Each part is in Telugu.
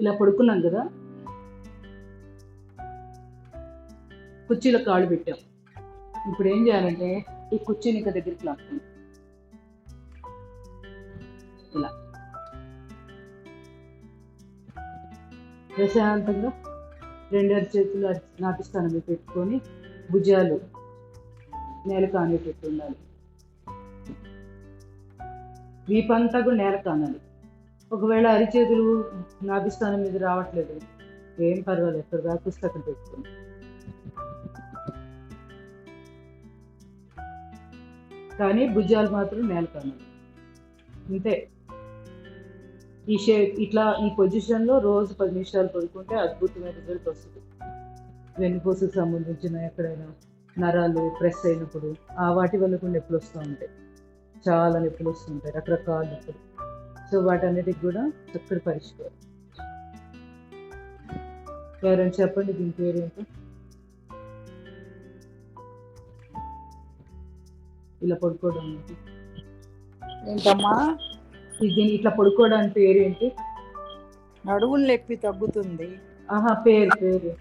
ఇలా పడుకున్నాం కదా, కుర్చీలో కాళ్ళు పెట్టాం. ఇప్పుడు ఏం చేయాలంటే ఈ కుర్చీని ఇంకా దగ్గరికి లాక్కున్నాం. ఇలా ప్రశాంతంగా రెండు చేతులు నాటిస్తాను మీద పెట్టుకొని భుజాలు నేల కానేటట్టు ఉండాలి. వీపంతా కూడా నేల కానాలి. ఒకవేళ అరిచేతులు నాభిస్థానం మీద రావట్లేదు, ఏం పర్వాలేదు, ఎక్కడ దాకా పుస్తకం పెట్టుకోండి. కానీ భుజాలు మాత్రం నేల కానాలి. అంతే. ఇట్లా ఈ పొజిషన్లో రోజు 10 నిమిషాలు పడుకుంటే అద్భుతమైన రిజల్ట్ వస్తుంది. వెన్నుపూసకు సంబంధించిన ఎక్కడైనా నరాలు ప్రెస్ అయినప్పుడు ఆ వాటి వల్ల కూడా నొప్పులు వస్తూ ఉంటాయి, చాలా నొప్పులు వస్తుంటాయి, రకరకాల నొప్పులు. సో వాటన్నిటికి కూడా చక్కటి పరిష్కారం. ఎవరైనా చెప్పండి దీని పేరు ఏంటో. ఇలా పడుకోవడం ఏంటమ్మా? దీన్ని ఇట్లా పడుకోవడానికి పేరు ఏంటి? నడువులు నొప్పి తగ్గుతుంది. పేరు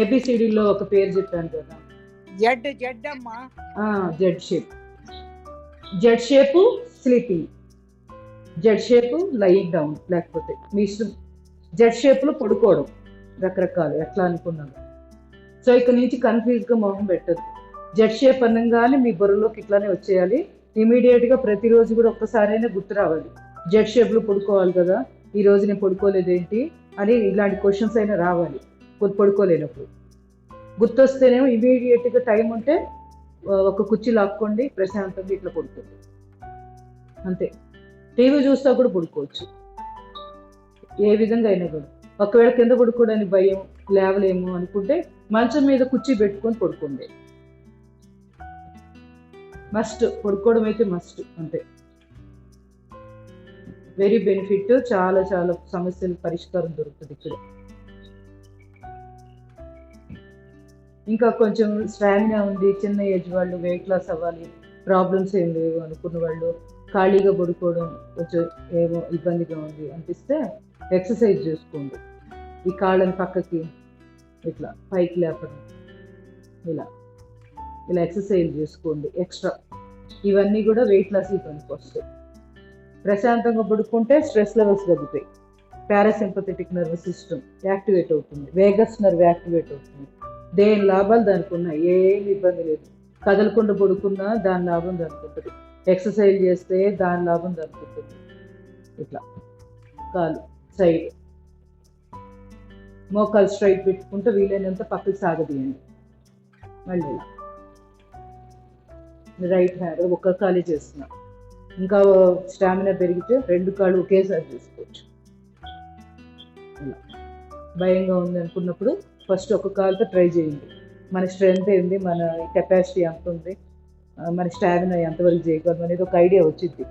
ఏబిసిడిలో ఒక పేరు చెప్పాను కదా, జెడ్ అమ్మా. Z shape. Z shape sleeping, Z shape lying down, లేకపోతే మీ ఇష్టం. జెడ్ షేప్లో పడుకోవడం రకరకాలు, ఎట్లా అనుకున్నాను. సో ఇక్కడ నుంచి కన్ఫ్యూజ్గా మొహం పెట్టద్దు. జెడ్ షేప్ అనగానే మీ బుర్రలోకి ఇట్లానే వచ్చేయాలి. ఇమీడియట్గా ప్రతిరోజు కూడా ఒక్కసారైనా గుర్తు రావాలి, జెడ్ షేప్లో పడుకోవాలి కదా, ఈ రోజు నేను పడుకోలేదేంటి అని ఇలాంటి క్వశ్చన్స్ అయినా రావాలి. పడుకోలేనప్పుడు గుర్తొస్తేనేమో ఇమీడియట్గా టైం ఉంటే ఒక కుర్చీ లాక్కోండి, ప్రశాంతంగా ఇట్లా పడుకోండి. అంతే. టీవీ చూస్తా కూడా పడుకోవచ్చు, ఏ విధంగా అయినా కూడా. ఒకవేళ కింద పడుకోవడానికి భయం, లేవలేము అనుకుంటే మంచం మీద కుర్చీ పెట్టుకొని పడుకోండి. మస్ట్, పడుకోవడం అయితే మస్ట్. అంతే. Very benefit. చాలా చాలా సమస్యలు పరిష్కారం దొరుకుతుంది ఇక్కడ. ఇంకా కొంచెం స్టామినా ఉంది, చిన్న ఏజ్ వాళ్ళు, వెయిట్ లాస్ అవ్వాలి, ప్రాబ్లమ్స్ ఏం లేవు అనుకున్న వాళ్ళు, ఖాళీగా పడుకోవడం కొంచెం ఏమో ఇబ్బందిగా ఉంది అనిపిస్తే ఎక్సర్సైజ్ చేసుకోండి. ఈ కాళ్ళని పక్కకి ఇట్లా పైకి లేపడం, ఇలా ఇలా ఎక్సర్సైజ్ చేసుకోండి ఎక్స్ట్రా. ఇవన్నీ కూడా వెయిట్ లాస్కి పనికి వస్తాయి. ప్రశాంతంగా పడుకుంటే స్ట్రెస్ లెవెల్స్ తగ్గుతాయి, పారాసింపథెటిక్ నర్వస్ సిస్టమ్ యాక్టివేట్ అవుతుంది, వేగస్ నర్వ్ యాక్టివేట్ అవుతుంది. దేని లాభాలు దానికి ఉన్నాయి, ఏమి ఇబ్బంది లేదు. కదలకుండా పడుకున్నా దాని లాభం దానికి ఉంటుంది, ఎక్సర్సైజ్ చేస్తే దాని లాభం దానికి ఉంటుంది. ఇట్లా కాలు సైడ్, మోకాలు స్ట్రైట్ పెట్టుకుంటే వీలైనంత పక్కకి సాగదీయండి. మళ్ళీ రైట్ హ్యాండ్ ఒక్క కాలే చేస్తున్నా. ఇంకా స్టామినా పెరిగితే 2 కాళ్ళు ఒకేసారి చేసుకోవచ్చు. ఇలా భయంగా ఉంది అనుకున్నప్పుడు ఫస్ట్ ఒక కాలుతో ట్రై చేయండి. మన స్ట్రెంత్ ఏంది, మన కెపాసిటీ ఎంత ఉంది, మన స్టామినా ఎంతవరకు చేయగలం అనేది ఒక ఐడియా వచ్చింది.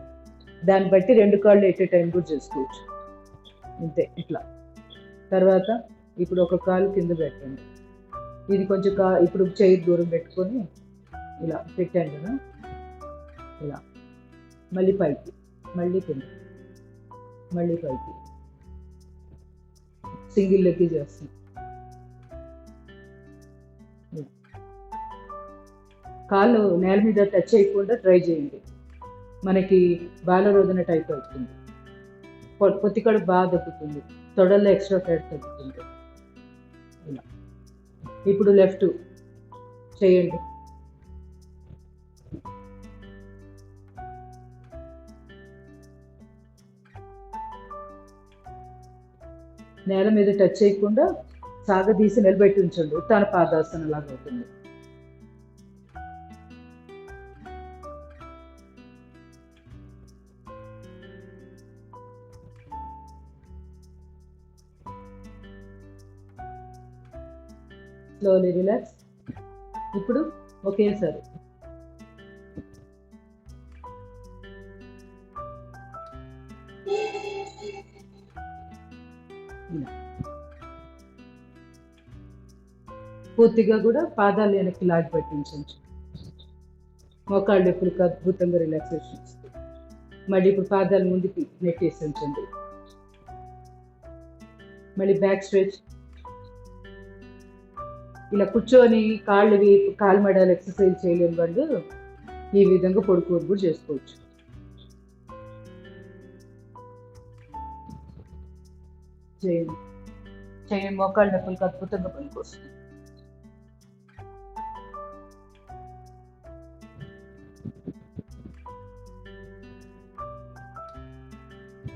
దాన్ని బట్టి 2 కాళ్ళు ఎట్ ఏ టైం కూడా చేసుకోవచ్చు. అంతే. ఇట్లా తర్వాత ఇప్పుడు ఒక కాలు కింద పెట్టండి. ఇది కొంచెం ఇప్పుడు చేయి దూరం పెట్టుకొని ఇలా పెట్టాను కదా, ఇలా మళ్ళీ పైకి, మళ్ళీ కింద, మళ్ళీ పైకి, సింగిల్ లెక్కి చేస్తాం. కాళ్ళు నేల మీద టచ్ చేయకుండా ట్రై చేయండి. మనకి బాలరోధన టైప్ అవుతుంది, పొత్తికడు బాగా తగ్గుతుంది, తొడల్లో ఎక్స్ట్రా ఫ్యాట్ తగ్గుతుంది. ఇలా ఇప్పుడు లెఫ్ట్ చేయండి. నేల మీద టచ్ చేయకుండా సాగదీసి నిలబెట్టి ఉంచండి, ఉత్తాన పాదాసనం లాగా అవుతుంది. Slowly relax. ఇప్పుడు ఒకేసారి పూర్తిగా కూడా పాదాలు వెనక్కి లాగి పెట్టించండి. మోకాళ్ళు ఎప్పుడు అద్భుతంగా రిలాక్సేషన్ ఇస్తుంది. మళ్ళీ ఇప్పుడు పాదాలు ముందుకి నెట్టేసి ఉంచండి. మళ్ళీ బ్యాక్ స్ట్రెచ్. ఇలా కూర్చొని కాళ్ళు మెడలు ఎక్సర్సైజ్ చేయలేని వాళ్ళు ఈ విధంగా పడుకోరు కూడా చేసుకోవచ్చు. చేయండి మోకాళ్ళ నొప్పులకు అద్భుతంగా పనికొస్తుంది.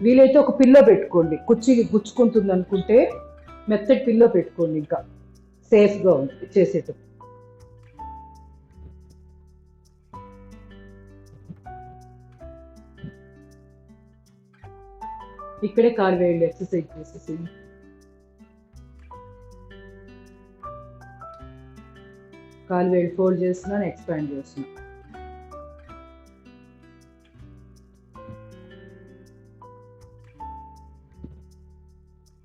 వీలైతే ఒక పిల్లో పెట్టుకోండి, కుర్చీకి గుచ్చుకుంటుంది అనుకుంటే మెత్తటి పిల్లో పెట్టుకోండి, ఇంకా సేఫ్గా ఉంటుంది చేసేటప్పుడు. ఇక్కడే కాలు వేయండి, ఎక్సర్సైజ్ చేసేసి. కాలు వేడి ఫోల్డ్ చేస్తున్నాను, ఎక్స్పాండ్ చేస్తున్నాను.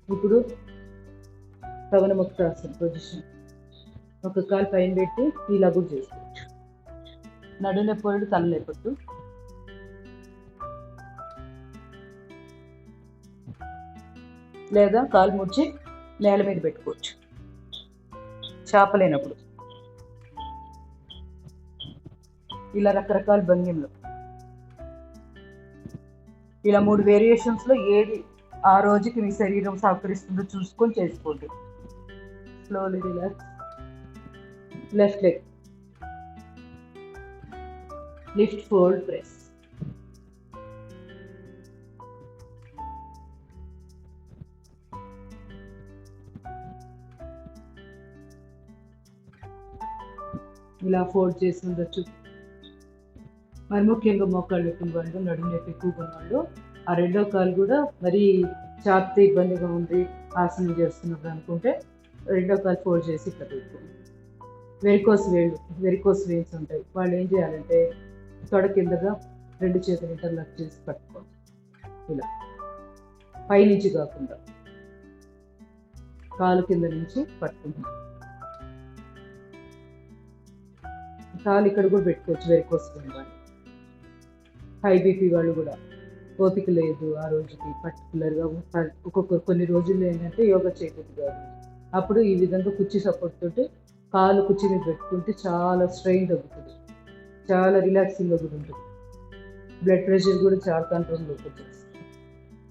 ఇప్పుడు పవనముక్తాసన పొజిషన్. ఒక కాలు పైన పెట్టి ఇలా కూడా చేసుకోవచ్చు. నడునొప్పి తల లేపొద్దు. లేదా కాలు ముడిచి నేల మీద పెట్టుకోవచ్చు చాపలేనప్పుడు. ఇలా రకరకాల భంగిమలు, ఇలా 3 వేరియేషన్స్లో ఏది ఆ రోజుకి మీ శరీరం సహకరిస్తుందో చూసుకొని చేసుకోండి. Slowly relax. Left leg lift, fold, press. ఇలా ఫోల్డ్ చేసి ఉండొచ్చు. మరి ముఖ్యంగా మోకాళ్ళు నొప్పి వాళ్ళు, నడుము నొప్పి ఎక్కువగా ఉన్నవాళ్ళు ఆ రెండో కాలు కూడా మరీ చాపితే ఇబ్బందిగా ఉంది ఆసనం చేస్తున్నప్పుడు అనుకుంటే రెండో కాలు ఫోల్డ్ చేసి ఇట్లా పెట్టుకోండి. వెరికోస్ వెయిన్స్ ఉంటాయి, వాళ్ళు ఏం చేయాలంటే తొడ కిందగా 2 చేతులు ఇంటర్లాక్ చేసి పట్టుకోండి. ఇలా పైనుంచి కాకుండా కాలు కింద నుంచి పట్టుకుంటాం. కాలు ఇక్కడ కూడా పెట్టుకోవచ్చు వెరికోస్ వెయిన్ వాళ్ళు. హై బీపీ వాళ్ళు కూడా ఓపిక లేదు ఆ రోజుకి పర్టికులర్గా, కొన్ని రోజుల్లో ఏంటంటే యోగా చేయకూడదు కాదు, అప్పుడు ఈ విధంగా కుర్చీ సపోర్ట్ తోటి కాలు కుర్చీ మీద పెట్టుకుంటే చాలా స్ట్రెయిన్ తగ్గుతుంది, చాలా రిలాక్సింగ్గా కూడా ఉంటుంది. బ్లడ్ ప్రెషర్ కూడా చాలా కంట్రోల్లోకి వచ్చేస్తుంది.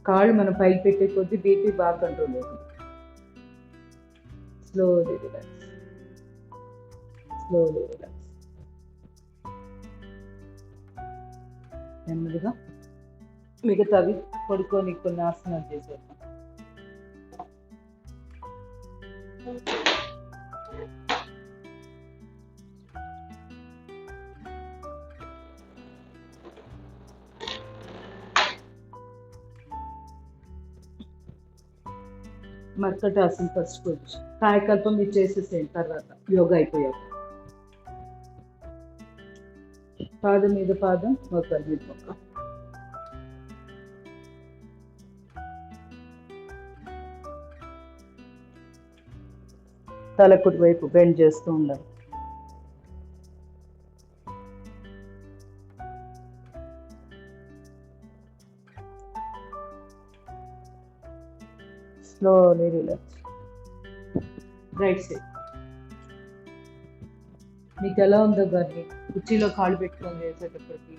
కాళ్ళు మనం పైకి పెట్టే కొద్దీ బీపీ బాగా కంట్రోల్ అవుతుంది. Slowly relax, slowly relax. నెమ్మదిగా మిగతావి పడుకొని కొన్ని ఆసనాలు చేసేద్దాం. మర్కటాసన ఫస్ట్ పొజిషన్. కాయకల్పం మీరు చేసేసేయండి తర్వాత యోగా అయిపోయాక. పాదం మీద పాదం, మోకాలు మీద మోకాలు. తలకుడి వైపు బెండ్ చేస్తూ ఉండాలి. Slowly relax. Right side. మీకు ఎలా ఉందో కానీ కుర్చీలో కాళ్ళు పెట్టుకొని చేసేటప్పటికి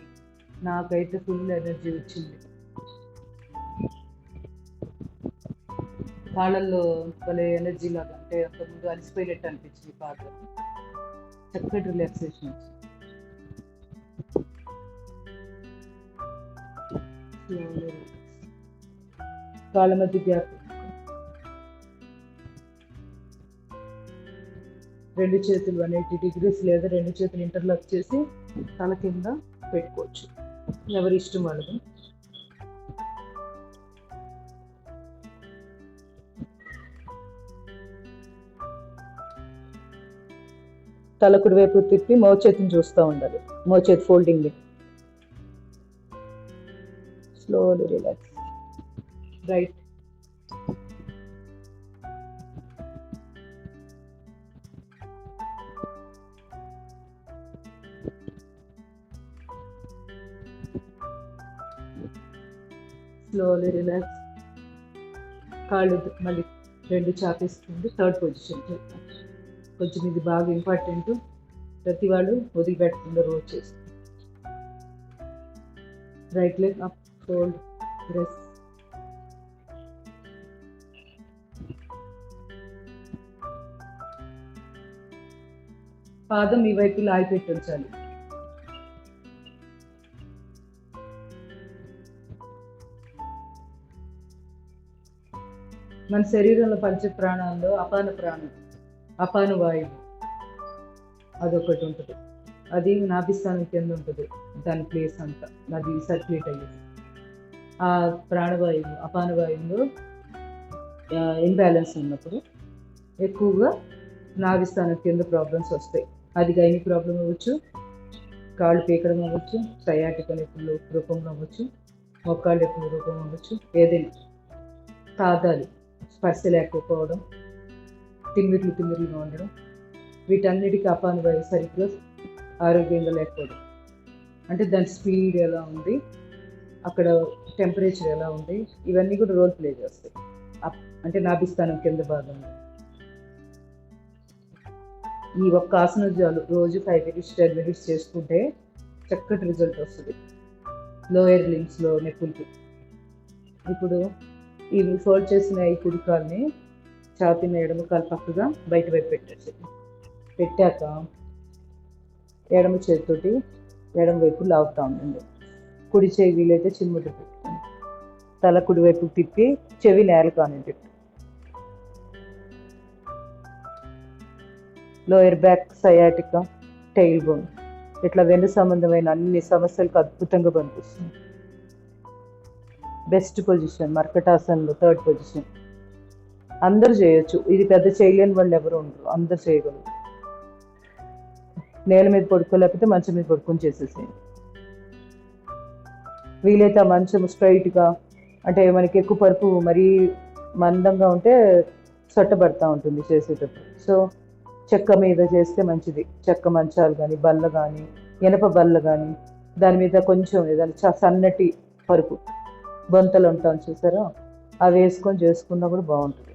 నాకైతే ఫుల్ ఎనర్జీ వచ్చింది. కాళ్ళల్లో భలే ఎనర్జీ లాగా, అంటే అంతకుముందు అలసిపోయినట్టు అనిపించింది. పాటలు చక్కటి రిలాక్సేషన్ వచ్చింది. కాళ్ళ మధ్య గ్యాప్. 2 చేతులు 180 degrees లేదా 2 చేతులు ఇంటర్లాక్ చేసి తల కింద పెట్టుకోవచ్చు, ఎవరి ఇష్టం వాళ్ళది. తలకుడి వైపు తిప్పి మోచేతిని చూస్తూ ఉండాలి, మోచేతి folding. Slowly relax. Right. Slowly relax. కాళ్ళు మళ్ళీ రెండు చాపేస్తుంది. థర్డ్ పొజిషన్ చేద్దాం. కొంచెం ఇది బాగా ఇంపార్టెంట్, ప్రతి వాళ్ళు వదిలిపెట్టకుండా రోజు చేస్తుంది. Right leg up, fold, press. పాదం ఈ వైపు లాగి పెట్టి ఉంచాలి. మన శరీరంలో పంచ ప్రాణాల్లో అపాన ప్రాణం, అపాన వాయువు అదొకటి ఉంటుంది. అది నాభిస్థానం కింద ఉంటుంది. దాని ప్లేస్ అంతా అది సర్క్యులేట్ అయ్యేది. ఆ ప్రాణవాయువు అపాన వాయువులో ఇంబ్యాలెన్స్ ఉన్నప్పుడు ఎక్కువగా నాభిస్థానం కింద ప్రాబ్లమ్స్ వస్తాయి. అది గైని ప్రాబ్లం అవ్వచ్చు, కాళ్ళు పీకడం అవ్వచ్చు, సయాటిక నొప్పుల రూపంలో అవ్వచ్చు, మొక్కాళ్ళ నొప్పుల రూపం అవ్వచ్చు. ఏదైనా తాగాలి, స్పర్శ లేకపోవడం, తిమ్మిర్లుగా ఉండడం, వీటన్నిటికీ అపాన వాయువు సరిగ్గా ఆరోగ్యంగా లేకపోవడం. అంటే దాని స్పీడ్ ఎలా ఉంది, అక్కడ టెంపరేచర్ ఎలా ఉంది, ఇవన్నీ కూడా రోల్ ప్లే చేస్తాయి. అంటే నాభిస్థానం కింద భాగంలో. ఈ ఒక్క ఆసనం చాలు, రోజు 5 minutes 10 minutes చేసుకుంటే చక్కటి రిజల్ట్ వస్తుంది లోయర్ లింబ్స్లో నొప్పులకి. ఇప్పుడు ఈ ఫోల్డ్ చేసిన ఈ కుడి కాల్ని చాపిన ఎడమ కాలు పక్కగా బయట వైపు పెట్టాక ఎడమ చేతితోటి ఎడమ వైపు లాగుతూ ఉండండి. కుడి చేయి వీలైతే చిమ్ముట పెట్టుకోండి. తల కుడి వైపు తిప్పి చెవి నేల కానీ పెట్టు. Lower back, sciatica, tail bone, ఇట్లా వెన్ను సంబంధమైన అన్ని సమస్యలకు అద్భుతంగా పనిపిస్తుంది. బెస్ట్ పొజిషన్ మర్కటాసనంలో థర్డ్ పొజిషన్. అందరూ చేయొచ్చు, ఇది పెద్ద చేయలేని వాళ్ళు ఎవరు ఉండరు, అందరు చేయగలరు. నేల మీద పడుకోలేకపోతే మంచం మీద పడుకొని చేసేసేయండి. వీలైతే ఆ మంచం స్ట్రైట్గా, అంటే మనకి ఎక్కువ పరుపు మరీ మందంగా ఉంటే సొట్టబడతా ఉంటుంది చేసేటప్పుడు. సో చెక్క మీద చేస్తే మంచిది. చెక్క మంచాలు కానీ, బల్ల కానీ, ఇనప బల్ల కానీ, దాని మీద కొంచెం ఏదైనా సన్నటి పరుపు బొంతలు ఉంటాం చూసారా, అవి వేసుకొని చేసుకున్నా కూడా బాగుంటుంది.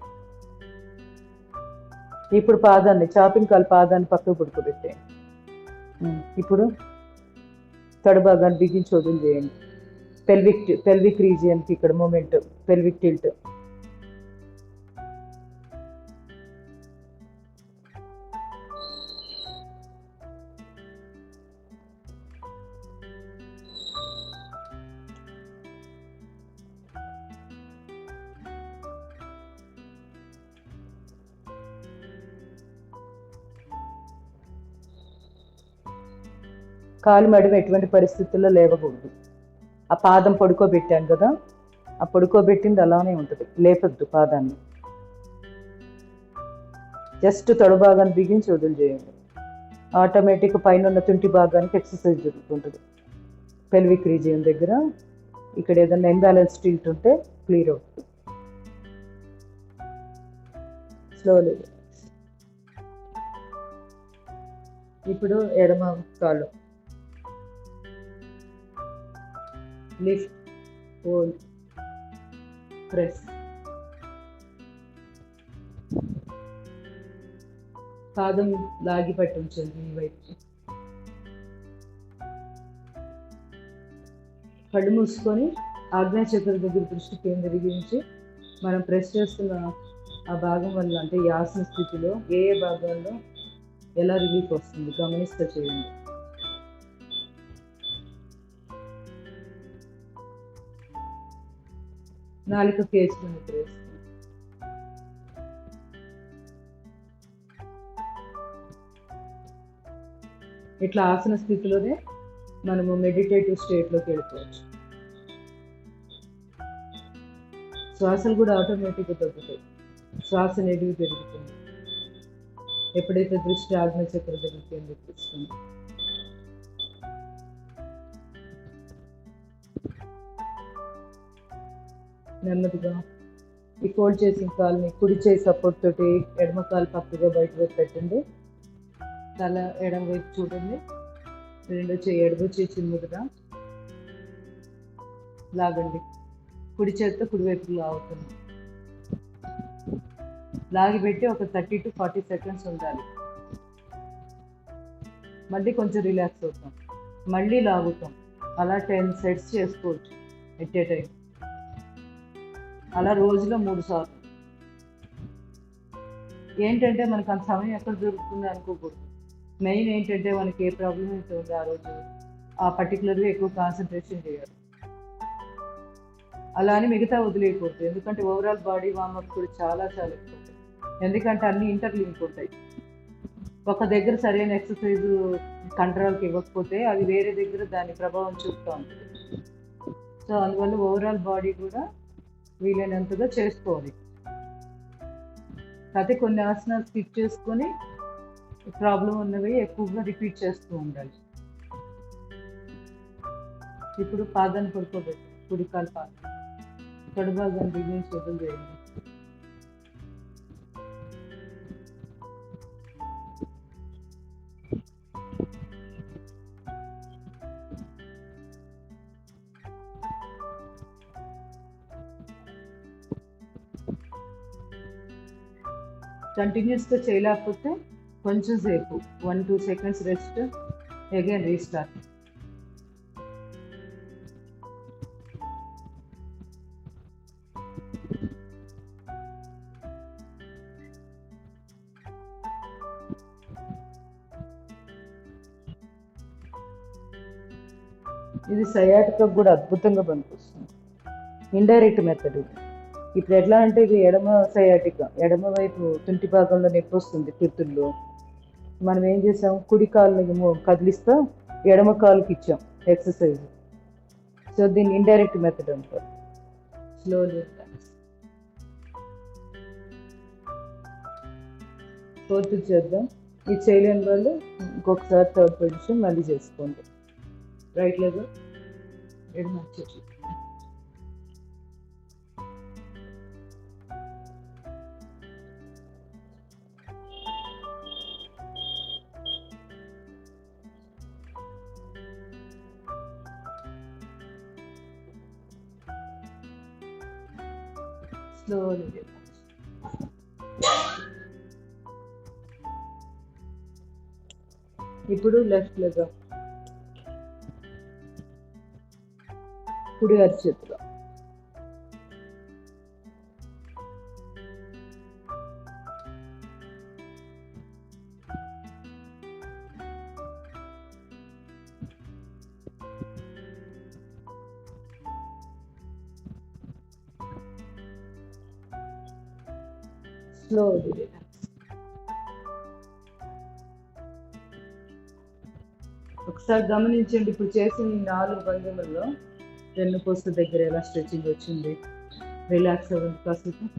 ఇప్పుడు పాదాన్ని చాపింగ్ కాలు పాదాన్ని పక్కకు పడుకోబెట్టేయండి. ఇప్పుడు తడబాగాన్ని బిగించి వదిలి చేయండి. పెల్విక్ రీజియన్కి ఇక్కడ మూమెంట్, పెల్విక్ టిల్ట్. కాలు మడిమ ఎటువంటి పరిస్థితుల్లో లేవకూడదు. ఆ పాదం పడుకోబెట్టాను కదా, ఆ పడుకోబెట్టింది అలానే ఉంటుంది, లేపద్దు పాదాన్ని. జస్ట్ తొడ భాగాన్ని బిగించి వదిలి చేయండి. ఆటోమేటిక్ పైన ఉన్న తుంటి భాగానికి ఎక్సర్సైజ్ జరుగుతుంటుంది. పెల్విక్ రీజియన్ దగ్గర ఇక్కడ ఏదైనా ఇంబ్యాలెన్స్ టిల్ట్ ఉంటే క్లియర్ అవుతుంది. స్లోలీ. ఇప్పుడు ఎడమ కాలు లిఫ్ట్, హోల్డ్, ప్రెస్. పాదం లాగి పట్టి ఉంచండి ఈ వైపు. కళ్ళు మూసుకొని ఆజ్ఞాచక్ర దగ్గర దృష్టి కేంద్రీకరించి మనం ప్రెస్ చేస్తున్న ఆ భాగం వల్ల, అంటే ఈ ఆసన స్థితిలో ఏ భాగాల్లో ఎలా రిలీఫ్ వస్తుంది గమనిస్తూ చేయండి. నాలుక కేసుకుని ప్రెస్. ఇట్లా ఆసన స్థితిలోనే మనము మెడిటేటివ్ స్టేట్లోకి వెళ్ళిపోవచ్చు. శ్వాసలు కూడా ఆటోమేటిక్గా తగ్గుతాయి, శ్వాస నెడివి పెరుగుతుంది ఎప్పుడైతే దృష్టి ఆజ్ఞాచక్ర దగ్గర కేంద్రీకరిస్తుంది. నెమ్మదిగా ఈ ఫోల్డ్ చేసిన కాలుని కుడి చేయి సపోర్ట్ తోటి ఎడమ కాలు పక్కగా బయట వైపు పెట్టండి. తల ఎడమ వైపు చూడండి. రెండో చేయి ఎడమ చేయి చిన్నగా లాగండి. కుడి చేతితో కుడి వైపుకు లాగుతుంది. లాగి పెట్టి ఒక 30 to 40 seconds ఉండాలి. మళ్ళీ కొంచెం రిలాక్స్ అవుతాం, మళ్ళీ లాగుతాం. అలా 10 sets చేసుకోవచ్చు ఎట్ ఏ టైం. అలా రోజులో 3 సార్లు. ఏంటంటే మనకు అంత సమయం ఎక్కడ దొరుకుతుంది అనుకోకూడదు. మెయిన్ ఏంటంటే మనకి ఏ ప్రాబ్లం అయితే ఉందో ఆ రోజు ఆ పర్టికులర్గా ఎక్కువ కాన్సన్ట్రేషన్ చేయాలి. అలా అని మిగతా వదిలేయకూడదు, ఎందుకంటే ఓవరాల్ బాడీ వార్మప్ కూడా చాలా చాలా ఎక్కువ. ఎందుకంటే అన్ని ఇంటర్లింక్ ఉంటాయి. ఒక దగ్గర సరైన ఎక్సర్సైజ్ కంట్రోల్కి ఇవ్వకపోతే అది వేరే దగ్గర దాని ప్రభావం చూపుతూ ఉంటుంది. సో అందువల్ల ఓవరాల్ బాడీ కూడా వీలైనంతగా చేసుకోవాలి. అయితే కొన్ని ఆసనాలు స్కిప్ చేసుకొని ప్రాబ్లం ఉన్నవి ఎక్కువగా రిపీట్ చేస్తూ ఉండాలి. ఇప్పుడు పాదాన్ని పడుకోబెట్టి కుడికాలు పాదం కడుభాగాన్ని బిగించి వదిలివేయండి. కంటిన్యూస్గా చేయలేకపోతే కొంచెం సేపు 1-2 seconds రెస్ట్, అగైన్ రీస్టార్ట్. ఇది సయాటికా కూడా అద్భుతంగా పనికొస్తుంది. ఇండైరెక్ట్ మెథడ్ ఇది. ఇప్పుడు ఎట్లా అంటే ఇది ఎడమ సయాటికా, ఎడమ వైపు తుంటి భాగంలో నొప్పి వస్తుంది పిత్తుల్లో. మనం ఏం చేసాం, కుడి కాలుని కదిలిస్తా ఎడమ కాలుకి ఇచ్చాం ఎక్సర్సైజ్. సో దీన్ని ఇండైరెక్ట్ మెథడ్ అంటారు. స్లోలీ ఫోర్త్ చేద్దాం. ఇది చేయలేని వాళ్ళు ఇంకొకసారి థర్డ్ పొజిషన్ మళ్ళీ చేసుకోండి. రైట్ లెగ్ ఎడమ చెట్లు. Slowly. ఇప్పుడు లెఫ్ట్ లెగ్ కుడి అరచేతిలో. Slowly relax. ఒకసారి గమనించండి, ఇప్పుడు చేసిన ఈ 4 భంగిమల్లో వెన్నుపూస దగ్గర ఎలా స్ట్రెచింగ్ వచ్చింది. రిలాక్స్ అవ్వండి కాసేపు.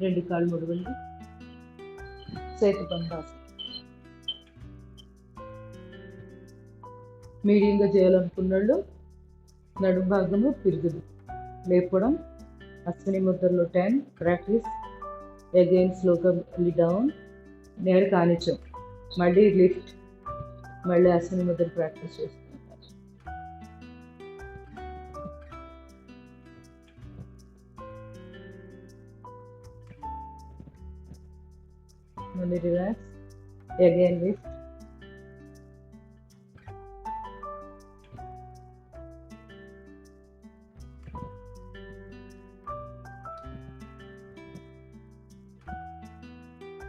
రెండు కాళ్ళు ముడవండి. సేతు బంధాసనం. మీడియంగా చేయాలనుకున్నాళ్ళు నడుము భాగము పిరుగులు లేపడం. అశ్విని ముద్రలో 10 ప్రాక్టీస్. అగైన్ స్లోగా డౌన్, నేరు కానిచ్చాం, మళ్ళీ లిఫ్ట్, మళ్ళీ అశ్విని ముద్ర ప్రాక్టీస్ చేస్తున్నాం. మళ్ళీ relax, again lift.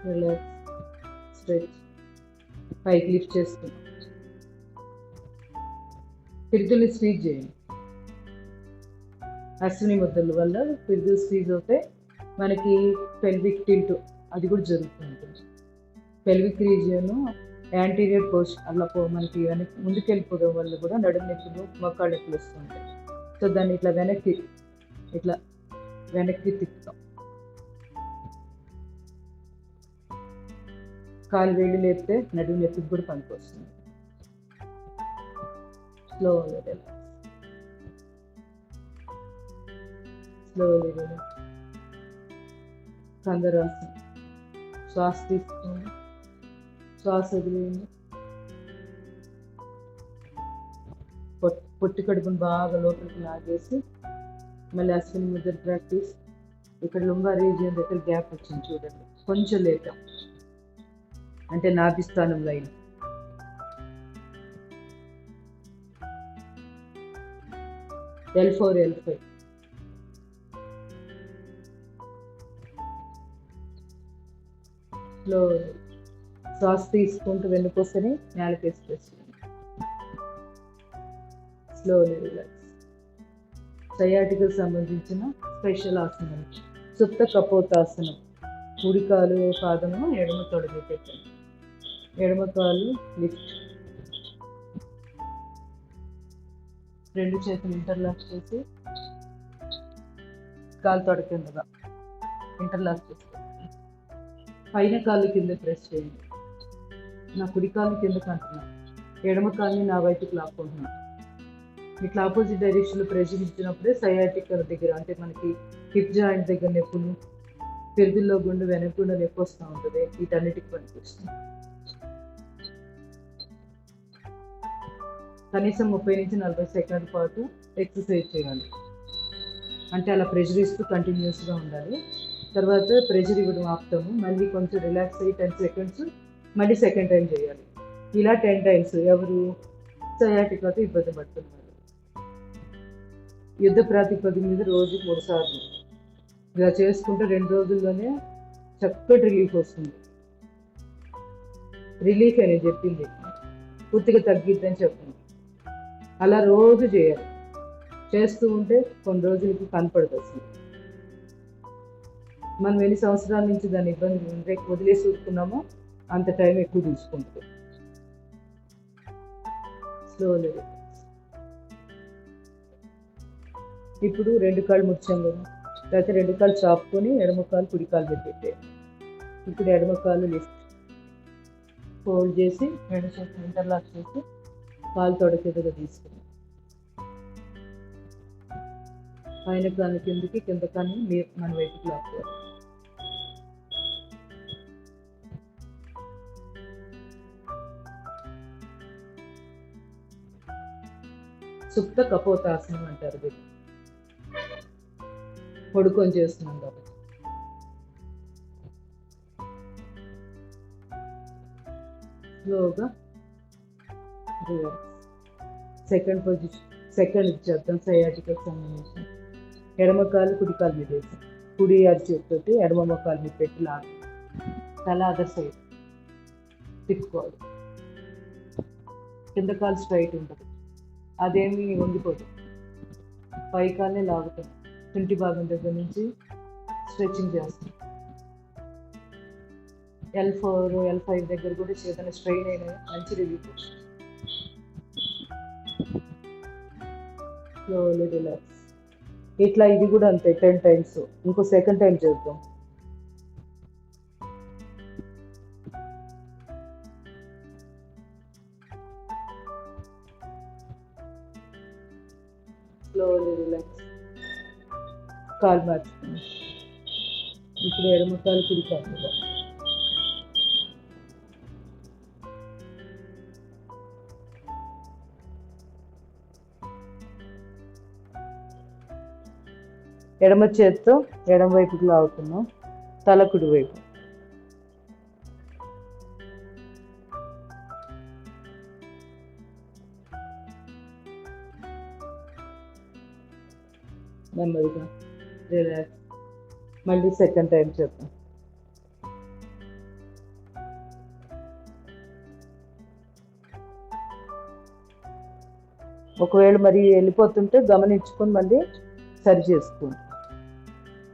Relax, stretch, పైకి లిఫ్ట్ చేస్తున్నాం. పిరుదుల్ని స్క్వీజ్ చేయండి. అశ్విని ముద్రల వల్ల పిరుదులు స్క్వీజ్ అవుతే మనకి పెల్విక్ టిల్ట్ అది కూడా జరుగుతుంటుంది. పెల్విక్ రీజియన్ యాంటీరియర్ పోస్ట్ అలా మనకి వెనక్కి ముందుకు వెళ్ళిపోవడం వల్ల కూడా నడుము నొప్పులు, మోకాళ్ళ నొప్పులు వస్తుంటాయి. సో దాన్ని ఇట్లా వెనక్కి తిప్పుతాం. కాలు వేళ్ళు లేపితే నడుము నొప్పికి కూడా పనికొస్తుంది. Slowly relax, slowly relax. కందరాసనం. శ్వాస తీసుకోండి, శ్వాస వదిలేయండి. పొట్టి కడుపును బాగా లోపలికి లాగేసి మళ్ళీ అశ్విని ముద్ర ప్రాక్టీస్. ఇక్కడ లుంబా రీజియన్ దగ్గర గ్యాప్ వచ్చింది చూడండి, కొంచెం లేట్ అంటే నాభి స్థానంలో అయింది. L4 L5 slow. శ్వాస తీసుకుంటూ వెన్నుపూసని నేలకేసి ప్రెస్ చేయండి. Slowly relax. సయాటికి సంబంధించిన స్పెషల్ ఆసనం సుప్త కపోతాసనం. కుడి కాలు పాదము ఎడమ తొడ మీద పెట్టండి. ఎడమ కాలు లిఫ్ట్. రెండు చేతులు ఇంటర్లాక్ చేసి కాలు తొడ కిందగా ఇంటర్లాక్ చేసుకోండి. పైన కాలు కింద ప్రెస్ చేయండి. నా కుడి కాలు కిందకి అంటున్నాను, ఎడమ కాలుని నా వైపుకి లాక్కుంటున్నాను. ఇట్లా ఆపోజిట్ డైరెక్షన్లో ప్రెషర్ ఇచ్చినప్పుడే సయాటిక్ దగ్గర అంటే మనకి హిప్ జాయింట్ దగ్గర నొప్పులు, పెరుగుల్లో గుండె వెనకుండా నొప్పి వస్తూ ఉంటుంది. వీటన్నిటికి పనిపిస్తుంది. కనీసం 30 నుంచి 40 సెకండ్ల పాటు ఎక్సర్సైజ్ చేయాలి. అంటే అలా ప్రెషర్ ఇస్తూ కంటిన్యూస్గా ఉండాలి. తర్వాత ప్రెషర్ ఇవ్వడం ఆపుతాము, మళ్ళీ కొంచెం రిలాక్స్ అయ్యి 10 సెకండ్స్ మళ్ళీ సెకండ్ టైం చేయాలి. ఇలా 10 టైమ్స్. ఎవరు సయాటికాతో ఇబ్బంది పడుతున్నారు యుద్ధ ప్రాతిపదిక మీద రోజు 3 సార్లు ఇలా చేసుకుంటే 2 రోజుల్లోనే చక్కటి రిలీఫ్ వస్తుంది. రిలీఫ్ అని చెప్పింది, పూర్తిగా తగ్గిద్దని చెప్పింది. అలా రోజు చేయాలి. చేస్తూ ఉంటే కొన్ని రోజులకి కనపడదు అసలు. మనం ఎన్ని సంవత్సరాల నుంచి దాని ఇబ్బంది ఉంటే వదిలేసి ఊరుకున్నామో అంత టైం ఎక్కువ తీసుకుంటుంది. స్లోలీ. ఇప్పుడు 2 కాళ్ళు ముచ్చాం కదా, లేకపోతే 2 కాళ్ళు చాపుకొని ఎడమ కాలు కుడి కాలు పెట్టే. ఇప్పుడు ఎడమ కాలు లిఫ్ట్ ఫోల్డ్ చేసి 2 చేతులు ఇంటర్లాక్ చేసి కాలు తొడకెదుగా తీసుకుని పైన కాలు కిందకి, కింద కాలు మన వైపుకి లాక్కోవాలి. సుప్త కపోతాసనం అంటారు దీన్ని. పడుకొని చేస్తున్నాం కాబట్టి. స్లోగా రిలాక్స్. సెకండ్ పొజిషన్, సెకండ్ ఇచ్చేద్దాం. సయాటికల్ సంబంధించి ఎడమ కాలు కుడి కాలు మీద వేసాం. కుడి అరిచేతితోటి ఎడమ కాలు మీద పెట్టి లాగా తల అదర్ సైడ్ తిప్పుకోవాలి. కింద కాలు స్ట్రైట్ ఉంటుంది, అదేమి వంగిపోదు. పై కాలే లాగుతాం. తుంటి భాగం దగ్గర నుంచి స్ట్రెచ్చింగ్ చేస్తాం. L4 L5 దగ్గర కూడా చేతన స్ట్రెయిన్ అయినా మంచి రిలీఫ్ వస్తుంది. Slowly relax. ఇట్లా ఇది కూడా అంతే 10 టైమ్స్. ఇంకో సెకండ్ టైం చేద్దాం. Slowly relax. కాలు మార్చుకున్నాం. ఇప్పుడు ఎడమ కాలు కుడి కాలు. ఎడమ చేత్తో ఎడమ వైపుకి లాగుతున్నాం, తల కుడి వైపు. నెమ్మదిగా రిలాక్స్. మళ్ళీ సెకండ్ టైం చేద్దాం. ఒకవేళ మరి వెళ్ళిపోతుంటే గమనించుకొని మళ్ళీ సరి చేసుకోండి.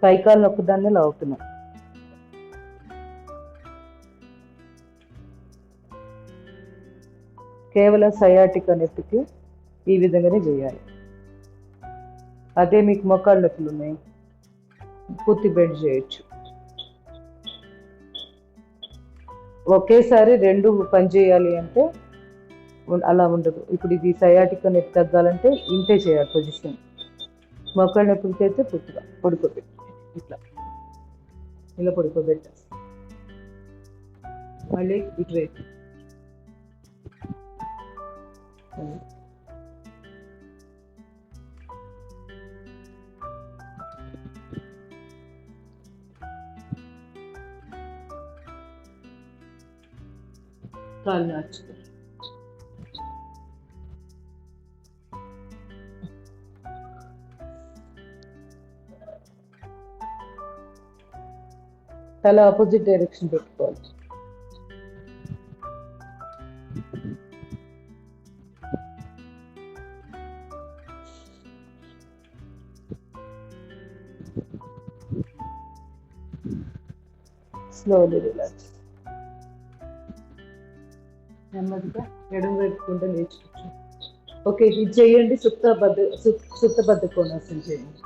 పైకాలను ఒక్కదాన్ని లాగుతున్నాం. కేవలం సయాటిక్ నొప్పికి ఈ విధంగానే చేయాలి. అదే మీకు మోకాళ్ళ నొప్పులు ఉన్నాయి, పూర్తి బెండ్ చేయొచ్చు. ఒకేసారి 2 పని చేయాలి అంటే అలా ఉండదు. ఇప్పుడు ఇది సయాటిక్ నొప్పి తగ్గాలంటే ఇంతే చేయాలి పొజిషన్. మోకాళ్ళ నొప్పులకి అయితే పూర్తిగా పడుకోబెట్టి ఇట్లా ఇలా పడుకోబెట్టేస్తాం. మళ్ళీ ఇటువైపు కాలు మార్చుకో. తల ఆపోజిట్ డైరెక్షన్ పెట్టుకోవాలి. Slowly relax. నెమ్మదిగా ఎడమ వైపుకుంటే నేర్చుకోవచ్చు. ఓకే, ఇది చేయండి. సుప్త కోణాసనం చేయండి.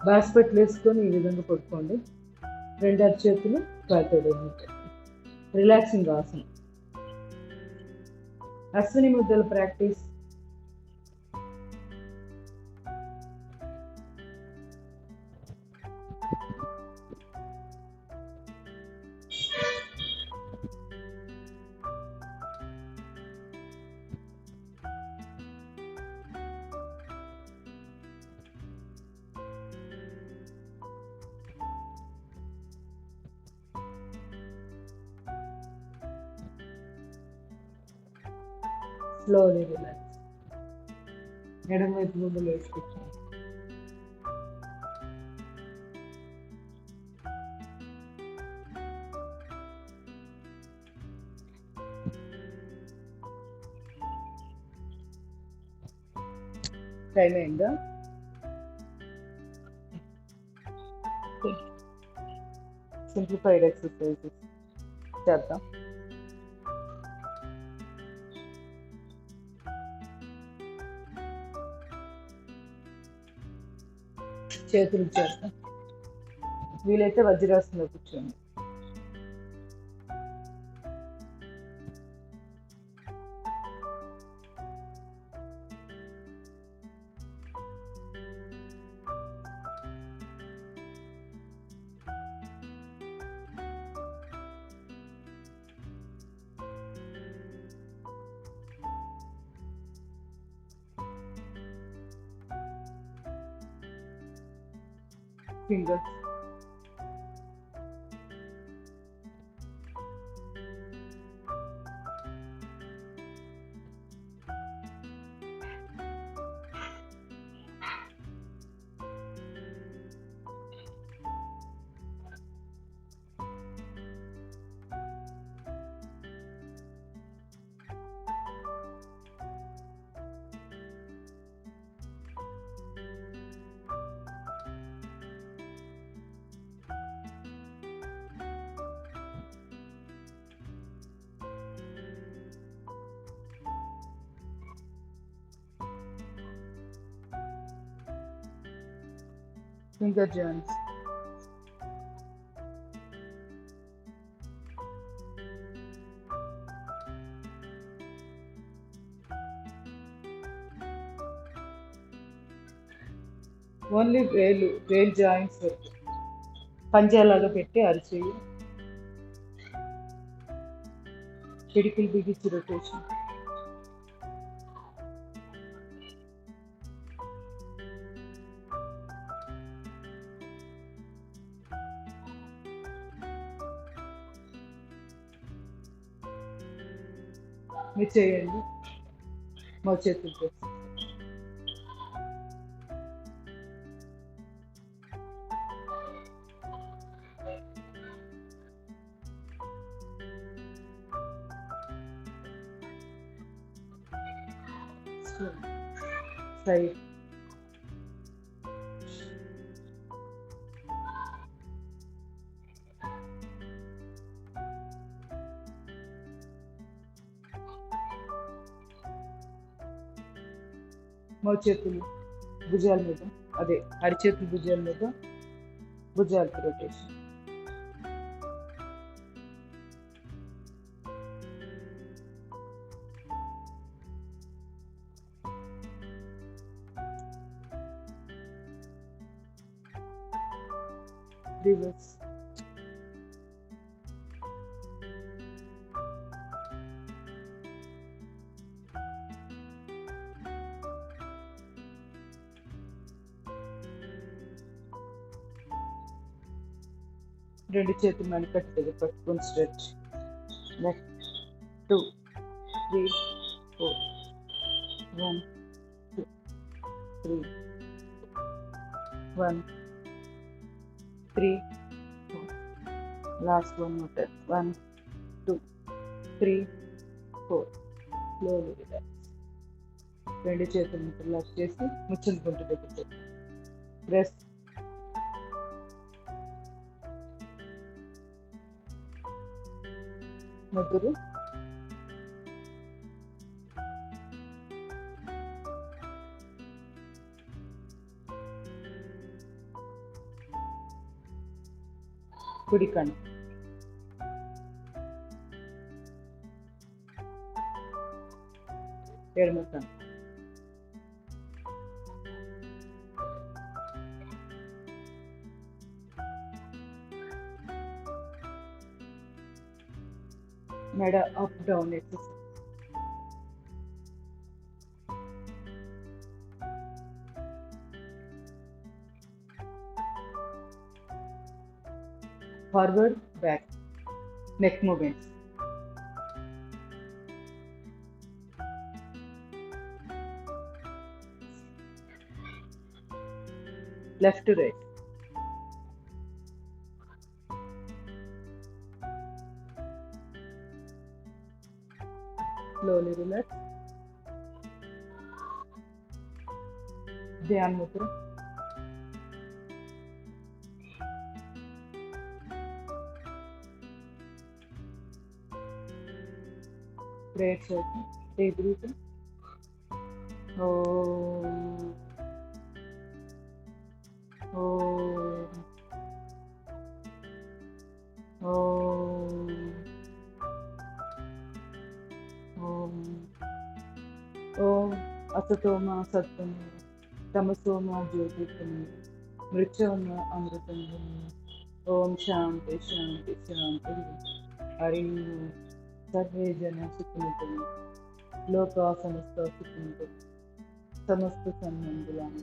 బాస్పెట్లు వేసుకొని ఈ విధంగా పడుకోండి. 2 అరచేతులు కాలుతోడు. రిలాక్సింగ్ ఆసనం. అశ్విని ముద్రల ప్రాక్టీస్. Slowly relax. ఎడమ వైపు ముందులు వేసుకొచ్చాను. టైం అయిందా? సింప్లిఫైడ్ ఎక్సర్సైజెస్ చేద్దాం. చేతులు చేద్దాం. వీలైతే వజ్రాసనంలో కూర్చోండి. Fingers finger joints. ఓన్లీ వేలు జాయింట్స్ వరకు పంజాలాగా పెట్టి అరిచేయి. పిడికిలు బిగించి రొటేషన్. మీరు చేయండి. మా చేతులతో సైడ్. మోచేతులు భుజాల మీద, అదే అరిచేతులు భుజాల మీద, భుజాలకి రొటేషన్. రివర్స్. రెండు చేతులు మణికట్టు దగ్గర పట్టుకొని stretch. Left 2 3 4 1 2 3 1 3 4. Last one more time. 1 2 3 4. Slowly relax. రెండు చేతులు రిలాక్స్ చేసి ముచ్చులు గుంటు దగ్గర ప్రెస్. ముగ్గురు కుడి కన్ను ఎడమ కన్ను మెడ up down exercise. Forward back neck movements. Left to right. Slowly relax. ధ్యాన్ ముద్ర. ప్రేయర్ చేద్దాం. Deep breathing. ఓం ఓం ఓం ఓం. ఓం అసతోమ సత్వము తమసోమ జ్యోతిర్గమయ మృత్యోమ అమృతంగమయ. ఓం శాంతి శాంతి శాంతి. హరి ఓం. సర్వే జన సుఖినో లోకా సమస్త సుఖినో సమస్త సన్మంగళాని.